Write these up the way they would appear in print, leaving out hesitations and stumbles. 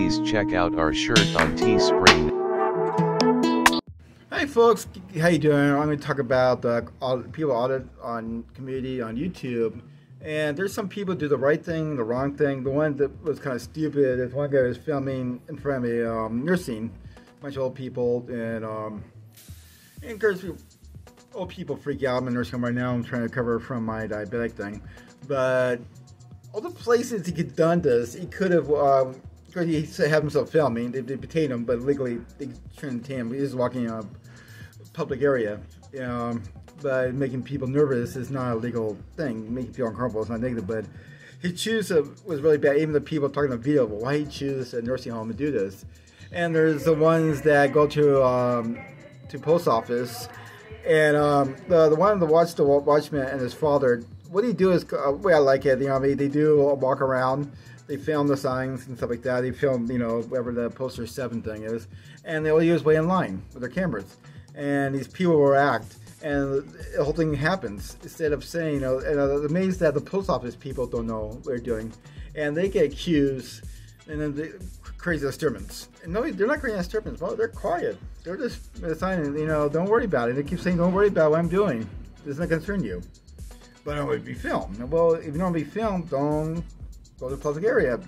please check out our shirt on Teespring. Hi folks, how you doing? I'm going to talk about the people audit on community on YouTube. And there's some people do the right thing, the wrong thing. The one that was kind of stupid is one guy was filming in front of a nursing, a bunch of old people, and encourage old people freak out. I'm in a nursing home right now. I'm trying to recover from my diabetic thing. But all the places he could have done this, he could have, because he had himself filming, they detained him, but legally they shouldn't detain him. He was walking in a public area. But making people nervous is not a legal thing. Making people uncomfortable is not negative, but his choice was really bad. Even the people talking on the video, why he choose a nursing home to do this? And there's the ones that go to post office, and the one the watchman and his father. What he do is the way I like it. They do walk around. They film the signs and stuff like that. They film whatever the poster 7 thing is, and they'll use way in line with their cameras. And these people will act. And the whole thing happens instead of saying, and I'm amazed that the post office people don't know what they're doing, and they get accused, and then they create disturbance. And no, they're not creating disturbance. Well, they're quiet. They're just signing, don't worry about it. They keep saying, don't worry about what I'm doing. This doesn't concern you. But I don't want to be filmed. Well, if you don't want to be filmed, don't go to the public area.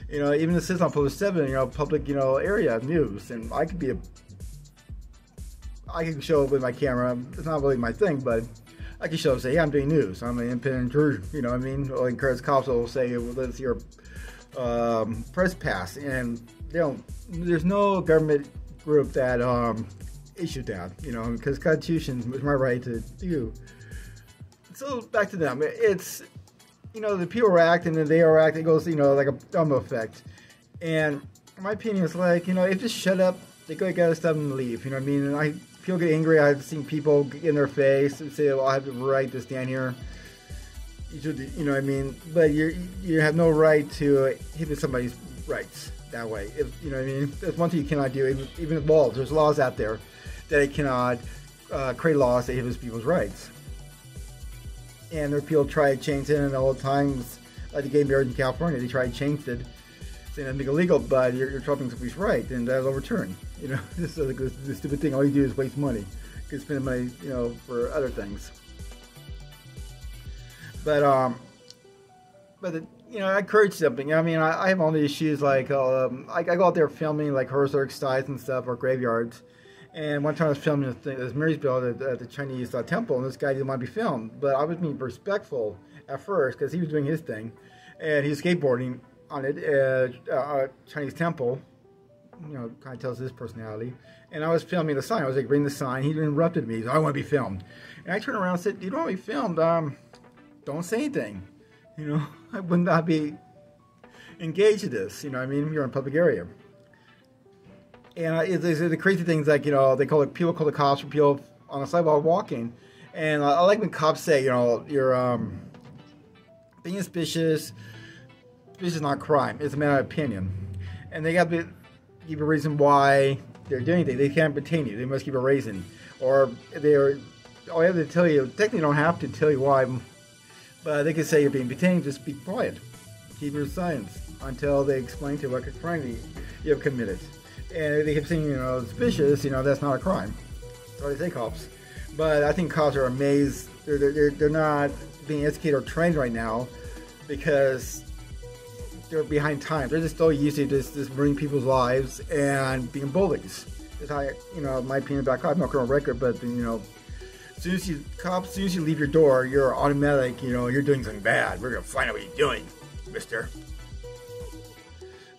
Even it says on post 7, public, area news, and I could be I can show up with my camera. It's not really my thing, but I can show up and say, yeah, I'm doing news. I'm an independent juror, you know what I mean? Or encourage cops will say, well, let's your press pass. And there's no government group that issued that, because Constitution was my right to do. So back to them. It's, the people react and then they react. It goes, like a domino effect. And my opinion is like, if just shut up, they gotta stop and leave. You know what I mean? And I people get angry. I've seen people get in their face and say, well, I have the right to stand here. You should, what I mean? But you have no right to hit somebody's rights that way. You know what I mean? There's one thing you cannot do, even laws. There's laws out there that it cannot create laws that hit people's rights. And there are people try to change it, and all the times, like the gay marriage in California, they try to change it, saying that make it illegal, but you're troubling somebody's right, and that's overturned. This is like the stupid thing. All you do is waste money. You can spend money, for other things. But I encourage something. I have all these issues like I go out there filming like historic sites and stuff or graveyards. And one time I was filming this Marysville at the Chinese temple, and this guy didn't want to be filmed. But I was being respectful at first because he was doing his thing, and he was skateboarding on it at Chinese temple. Kind of tells his personality. And I was filming the sign. I was like reading the sign. He interrupted me. He said, I want to be filmed. And I turned around and said, you don't want to be filmed. Don't say anything. I would not be engaged in this. You're in a public area. And the crazy things like, people call the cops for people on the sidewalk walking. And I like when cops say, you're being suspicious. This is not crime. It's a matter of opinion. And they got to give a reason why they're doing anything. They can't detain you. They must give a reason. Or all you have to tell you, technically don't have to tell you why, but they can say you're being detained, just be quiet. Keep your silence until they explain to you what crime you have committed. And they keep saying, suspicious, that's not a crime. That's what they say, cops. But I think cops are amazed. They're not being educated or trained right now because they're behind time. They're just so used to just ruining people's lives and being bullies. That's how my opinion about cops. I'm not going to record, but as soon as you leave your door, you're automatic. You're doing something bad. We're gonna find out what you're doing, mister.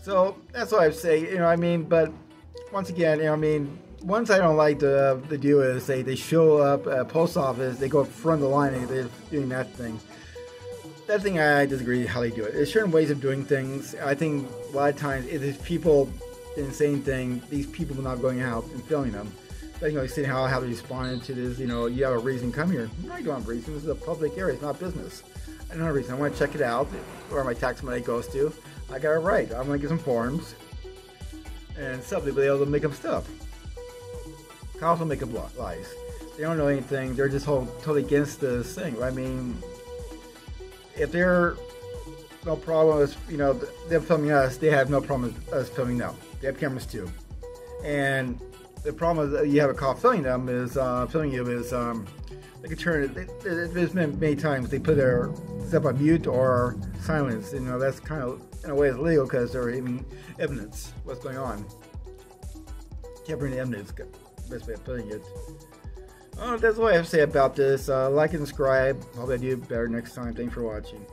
So that's what I say. But once again, one thing I don't like to do is they show up at post office, they go up front of the line, and they're doing that thing. That thing I disagree how they do it. There's certain ways of doing things. I think a lot of times if there's people doing the same thing, these people are not going out and filming them. But seeing how they responded to this, you have a reason to come here. No, you don't have a reason. This is a public area. It's not business. I don't have a reason. I want to check it out, where my tax money goes to. I got it right. I'm going to get some forms and stuff. They'll be able to make up stuff. Cops will make up lies. They don't know anything. They're just totally against this thing. If they're no problem with, them filming us. They have no problem with us filming them. They have cameras too. And the problem is that you have a call filming them is, filming you is, they can turn it, there's been many times they put their stuff on mute or silence. That's kind of, in a way, it's illegal because they're even evidence what's going on. Can't bring the evidence, best way of putting it. That's what I have to say about this. Like and subscribe. Hope I do better next time. Thanks for watching.